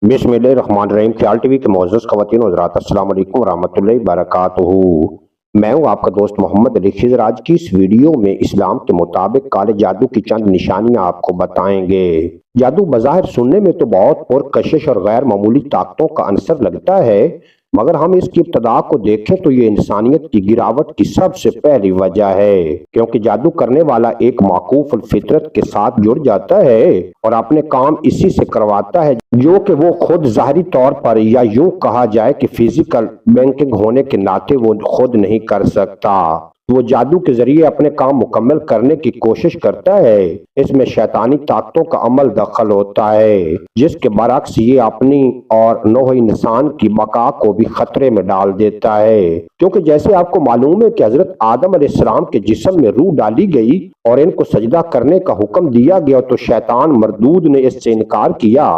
बिस्मिल्लाहिर्रहमानिर्रहीम। ख्याल टीवी के मोअज़्ज़ज़ ख़वातीन और हज़रात, अस्सलाम वालेकुम रहमतुल्लाहि बरकातुहू। मैं हूँ आपका दोस्त मोहम्मद अली खिज़र। आज की इस वीडियो में इस्लाम के मुताबिक काले जादू की चंद निशानियां आपको बताएंगे। जादू बज़ाहिर सुनने में तो बहुत पुरकशिश और गैर मामूली ताकतों का अंसर लगता है, मगर हम इसकी इब्तदा को देखें तो ये इंसानियत की गिरावट की सबसे पहली वजह है, क्योंकि जादू करने वाला एक माकूफ फितरत के साथ जुड़ जाता है और अपने काम इसी से करवाता है जो कि वो खुद ज़ाहिरी तौर पर, या यूं कहा जाए कि फिजिकल बैंकिंग होने के नाते वो खुद नहीं कर सकता। वो जादू के जरिए अपने काम मुकम्मल करने की कोशिश करता है। इसमें शैतानी ताकतों का अमल दखल होता है, जिसके बरक्स ये अपनी और नौह इंसान की बका को भी खतरे में डाल देता है। क्योंकि जैसे आपको मालूम है कि हजरत आदम अलैहिस्सलाम के जिस्म में रूह डाली गई और इनको सजदा करने का हुक्म दिया गया, तो शैतान मरदूद ने इससे इनकार किया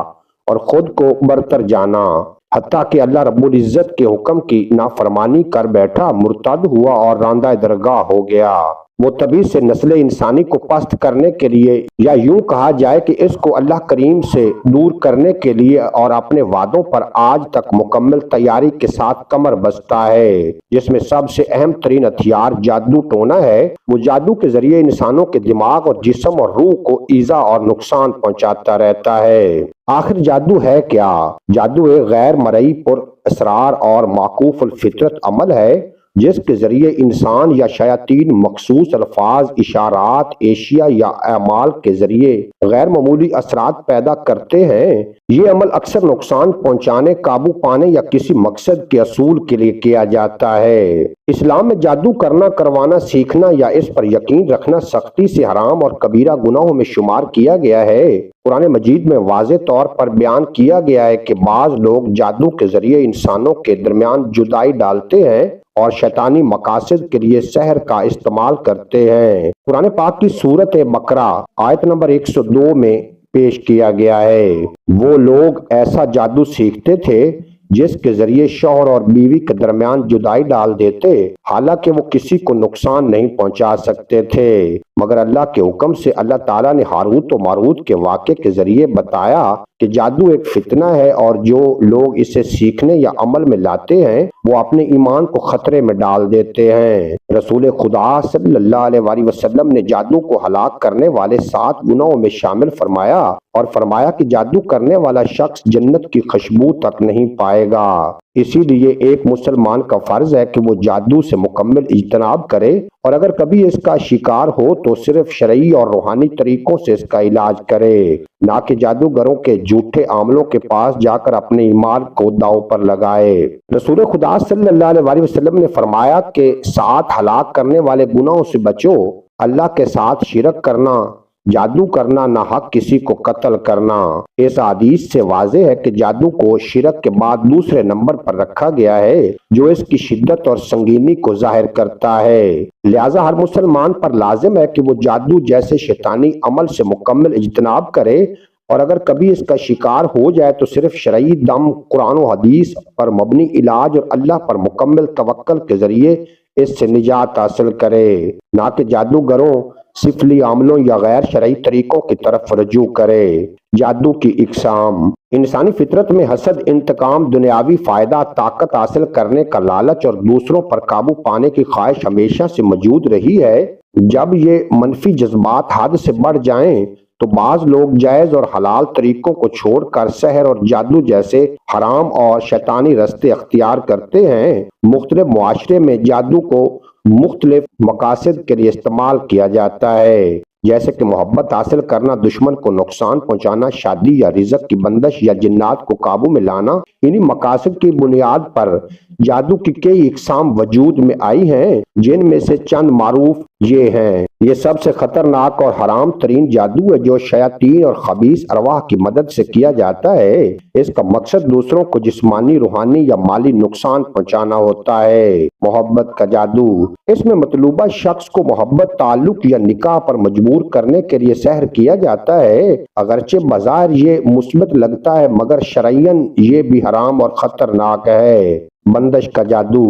और खुद को बरतर जाना, हत्ता कि अल्लाह रब्बुल इज्जत के हुक्म की नाफरमानी कर बैठा, मुर्तद हुआ और रांदा दरगाह हो गया। वो तभी से नस्ल इंसानी को पस्त करने के लिए, या यूं कहा जाए कि इसको अल्लाह करीम से दूर करने के लिए और अपने वादों पर आज तक मुकम्मल तैयारी के साथ कमर बस्ता है, जिसमें सबसे अहम तरीन हथियार जादू टोना है। वो जादू के जरिए इंसानों के दिमाग और जिस्म और रूह को ईजा और नुकसान पहुंचाता रहता है। आखिर जादू है क्या? जादू एक गैर मरई पुर असरार और माकूफ फितरत अमल है, जिसके जरिए इंसान या शयातीन मखसूस अल्फाज, इशारात, एशिया या अमाल के जरिए गैर मामूली असरात पैदा करते हैं। ये अमल अक्सर नुकसान पहुंचाने, काबू पाने या किसी मकसद के असूल के लिए किया जाता है। इस्लाम में जादू करना, करवाना, सीखना या इस पर यकीन रखना सख्ती से हराम और कबीरा गुनाहों में शुमार किया गया है। कुरान मजीद में वाज़े तौर पर बयान किया गया है कि बाज लोग जादू के जरिए इंसानों के दरमियान जुदाई डालते हैं और शैतानी मकासद के लिए सहर का इस्तेमाल करते हैं। कुरान पाक की सूरत बकरा आयत नंबर 102 में पेश किया गया है। वो लोग ऐसा जादू सीखते थे जिसके जरिए शौहर और बीवी के दरमियान जुदाई डाल देते, हालांकि वो किसी को नुकसान नहीं पहुंचा सकते थे, मगर अल्लाह के हुक्म से अल्लाह ताला ने हारूत और मारूत के वाक़े के जरिए बताया कि जादू एक फितना है और जो लोग इसे सीखने या अमल में लाते हैं वो अपने ईमान को खतरे में डाल देते हैं। रसूल खुदा सल्लल्लाहु अलैहि वसल्लम ने जादू को हलाक करने वाले 7 गुनाहों में शामिल फरमाया और फरमाया कि जादू करने वाला शख्स जन्नत की खुशबू तक नहीं पाएगा। इसीलिए एक मुसलमान का फर्ज है कि वो जादू से मुकम्मल इज्तनाब करे और अगर कभी इसका शिकार हो तो सिर्फ शरई और रूहानी तरीकों से इसका इलाज करे, ना कि जादूगरों के झूठे आमलों के पास जाकर अपने ईमान को दांव पर लगाए। रसूल खुदा सल्लल्लाहु अलैहि वसल्लम ने फरमाया कि 7 हलाक करने वाले गुनाहों से बचो: अल्लाह के साथ शिरक करना, जादू करना, ना हक किसी को कत्ल करना। इस हदीस से वाज़ेह है कि जादू को शिरक के बाद दूसरे नंबर पर रखा गया है, जो इसकी शिद्दत और संगीनी को जाहिर करता है। लिहाजा हर मुसलमान पर लाजिम है कि वो जादू जैसे शैतानी अमल से मुकम्मल इज्तनाब करे और अगर कभी इसका शिकार हो जाए तो सिर्फ शरई दम, कुरान और हदीस पर मबनी इलाज और अल्लाह पर मुकम्मल तवक्कल के जरिए इससे निजात हासिल करे, ना कि जादूगरों, सिफली आमलों या गैर शरई तरीकों की तरफ रजू करे। जादू की इकसाम: इंसानी फितरत में हसद, इंतकाम, दुनियावी फायदा, ताकत हासिल करने का लालच और दूसरों पर काबू पाने की ख्वाहिश हमेशा से मौजूद रही है। जब ये मनफी जज्बात हद से बढ़ जाएं तो बाज लोग जायज और हलाल तरीकों को छोड़कर सहर और जादू जैसे हराम और शैतानी रास्ते अख्तियार करते हैं। मुख्तलिफ मुआशरे में जादू को मुख्तलिफ मकासद के लिए इस्तेमाल किया जाता है, जैसे कि मोहब्बत हासिल करना, दुश्मन को नुकसान पहुंचाना, शादी या रिज़्क की बंदिश या जिन्नात को काबू में लाना। इन्हीं मकासद की बुनियाद पर जादू की कई इकसाम वजूद में आई हैं, जिनमें से चंद मारूफ ये हैं। ये सबसे खतरनाक और हराम तरीन जादू है जो शयातीन और खबीस अरवाह की मदद से किया जाता है। इसका मकसद दूसरों को जिस्मानी, रूहानी या माली नुकसान पहुंचाना होता है। मोहब्बत का जादू: इसमें मतलूबा शख्स को मोहब्बत, ताल्लुक या निकाह पर मजबूर करने के लिए सहर किया जाता है। अगरचे बाजार ये मुस्बत लगता है, मगर शरयन ये भी हराम और खतरनाक है। بندش کا جادو،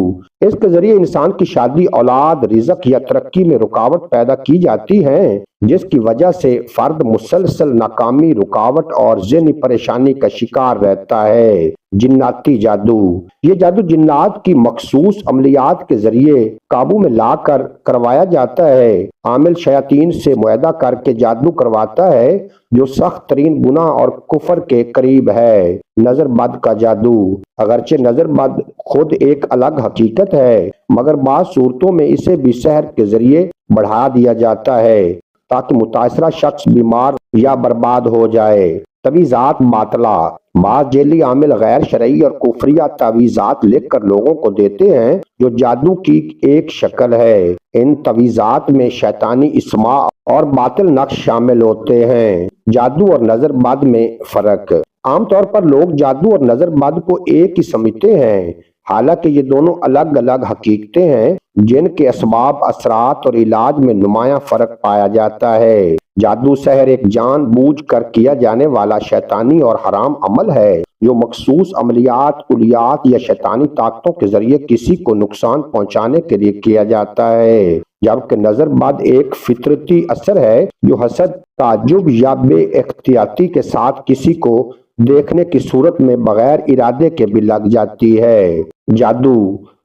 اس کے ذریعے انسان کی شادی، اولاد، رزق یا ترقی میں رکاوٹ پیدا کی جاتی ہے، جس کی وجہ سے فرد مسلسل ناکامی، رکاوٹ اور ذہنی پریشانی کا شکار رہتا ہے۔ جناتی جادو، یہ جادو جنات کی مخصوص عملیات کے ذریعے قابو میں لا کر کروایا جاتا ہے۔ عامل شیاطین سے معاہدہ کر کے جادو کرواتا ہے، جو سخت ترین گناہ اور کفر کے قریب ہے۔ نظر بد کا جادو، اگرچہ نظر بد خود ایک الگ حقیقت ہے، مگر بعض صورتوں میں اسے بھی سحر کے ذریعے بڑھا دیا جاتا ہے تاکہ متاثرہ شخص بیمار یا برباد ہو جائے۔ تعویذات باطلہ، بعض جیلی عامل غیر شرعی اور کفریہ تعویذات لکھ کر لوگوں کو دیتے ہیں، جو جادو کی ایک شکل ہے۔ ان تعویذات میں شیطانی اسماء اور باطل نقش شامل ہوتے ہیں۔ جادو اور نظر بد میں فرق، عام طور پر لوگ جادو اور نظر بد کو ایک ہی سمجھتے ہیں، حالانکہ یہ دونوں الگ الگ حقیقتیں ہیں جن کے اسباب، اثرات اور علاج میں نمایاں فرق پایا جاتا ہے۔ جادو سحر ایک جان بوجھ کر کیا جانے والا شیطانی اور حرام عمل ہے، جو مخصوص عملیات، کلیات یا شیطانی طاقتوں کے ذریعے کسی کو نقصان پہنچانے کے لیے کیا جاتا ہے، جبکہ نظر بد ایک فطرتی اثر ہے جو حسد، تعجب یا بے احتیاطی کے ساتھ کسی کو دیکھنے کی صورت میں بغیر ارادے کے بھی لگ جاتی ہے۔ جادو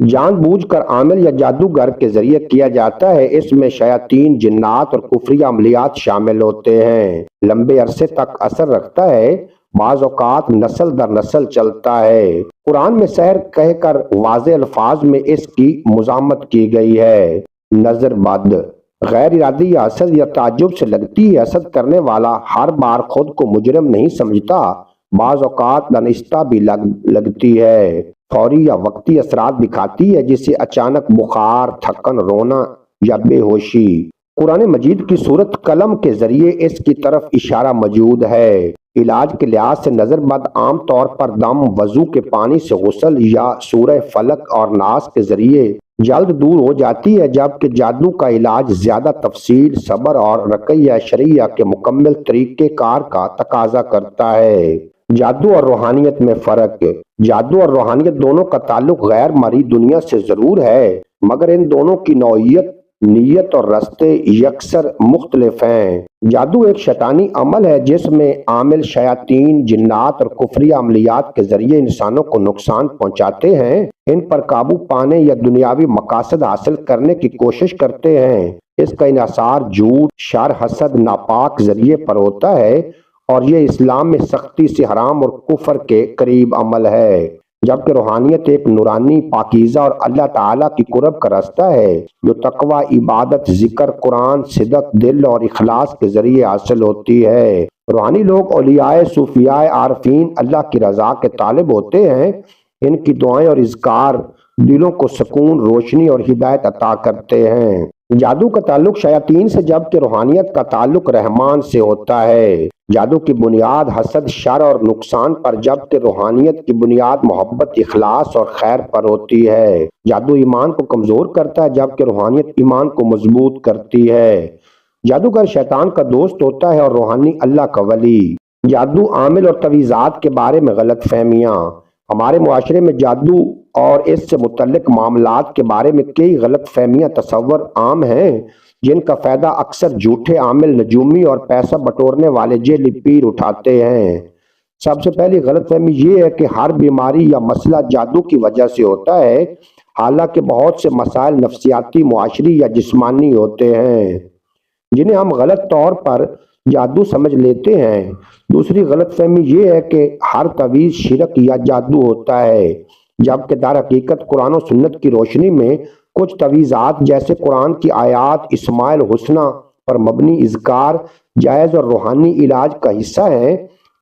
جان بوجھ کر عامل یا جادوگر کے ذریعے کیا جاتا ہے، اس میں شیاطین، جنات اور کفری عملیات شامل ہوتے ہیں۔ لمبے عرصے تک اثر رکھتا ہے، بعض اوقات نسل در نسل چلتا ہے۔ قرآن میں سحر کہہ کر واضح الفاظ میں اس کی مذمت کی گئی ہے۔ نظر بد غیر ارادی یا حسد یا تعجب سے لگتی ہے۔ حسد کرنے والا ہر بار خود کو مجرم نہیں سمجھتا، بعض اوقات دانستہ بھی لگتی ہے۔ فوری یا وقتی اثرات دکھاتی ہے، جسے اچانک بخار، تھکن، رونا یا بے ہوشی۔ قرآن مجید کی سورت قلم کے ذریعے اس کی طرف اشارہ موجود ہے۔ علاج کے لحاظ سے نظر بد عام طور پر دم، وضو کے پانی سے غسل یا سورہ فلق اور ناس کے ذریعے جلد دور ہو جاتی ہے، جبکہ جادو کا علاج زیادہ تفصیل، صبر اور رقیہ شرعیہ کے مکمل طریقہ کار کا تقاضا کرتا ہے۔ جادو اور روحانیت میں فرق، جادو اور روحانیت دونوں کا تعلق غیر مادی دنیا سے ضرور ہے، مگر ان دونوں کی نوعیت، نیت اور راستے یکسر مختلف ہیں۔ جادو ایک شیطانی عمل ہے جس میں عامل شیاطین، جنات اور کفری عملیات کے ذریعے انسانوں کو نقصان پہنچاتے ہیں، ان پر قابو پانے یا دنیاوی مقاصد حاصل کرنے کی کوشش کرتے ہیں۔ اس کا انحصار جھوٹ، شر، حسد، ناپاک ذریعے پر ہوتا ہے، اور یہ اسلام میں سختی سے حرام اور کفر کے قریب عمل ہے، جبکہ روحانیت ایک نورانی، پاکیزہ اور اللہ تعالیٰ کی قرب کا راستہ ہے، جو تقوی، عبادت، ذکر، قرآن، صدق، دل اور اخلاص کے ذریعے حاصل ہوتی ہے۔ روحانی لوگ اولیاء، صوفیاء، عارفین، اللہ کی رضا کے طالب ہوتے ہیں۔ ان کی دعائیں اور اذکار دلوں کو سکون، روشنی اور ہدایت عطا کرتے ہیں۔ جادو کا تعلق شیاطین سے، جبکہ روحانیت کا تعلق رحمان سے ہوتا ہے۔ جادو کی بنیاد حسد، شر اور نقصان پر، جبکہ روحانیت کی بنیاد محبت، اخلاص اور خیر پر ہوتی ہے۔ جادو ایمان کو کمزور کرتا ہے، جبکہ روحانیت ایمان کو مضبوط کرتی ہے۔ جادوگر شیطان کا دوست ہوتا ہے اور روحانی اللہ کا ولی۔ جادو، عامل اور تعویذات کے بارے میں غلط فہمیاں۔ ہمارے معاشرے میں جادو اور اس سے متعلق معاملات کے بارے میں کئی غلط فہمیاں، تصور عام ہیں، جن کا فائدہ اکثر جھوٹے عامل، نجومی اور پیسہ بٹورنے والے جعلی پیر اٹھاتے ہیں۔ سب سے پہلی غلط فہمی یہ ہے کہ ہر بیماری یا مسئلہ جادو کی وجہ سے ہوتا ہے، حالانکہ بہت سے مسائل نفسیاتی، معاشری یا جسمانی ہوتے ہیں، جنہیں ہم غلط طور پر جادو سمجھ لیتے ہیں۔ دوسری غلط فہمی یہ ہے کہ ہر تعویذ شرک یا جادو ہوتا ہے، جبکہ در حقیقت قرآن و سنت کی روشنی میں کچھ تعویذات جیسے قرآن کی آیات، اسماء الحسنی پر مبنی اذکار جائز اور روحانی علاج کا حصہ ہیں،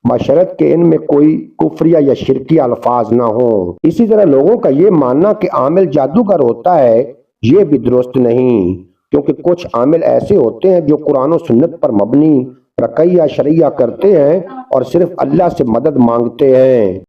بشرط کہ ان میں کوئی کفریہ یا شرکی الفاظ نہ ہوں۔ اسی طرح لوگوں کا یہ ماننا کہ عامل جادوگر ہوتا ہے، یہ بھی درست نہیں، کیونکہ کچھ عامل ایسے ہوتے ہیں جو قرآن و سنت پر مبنی رقیہ شرعیہ کرتے ہیں اور صرف اللہ سے مدد مانگتے ہیں۔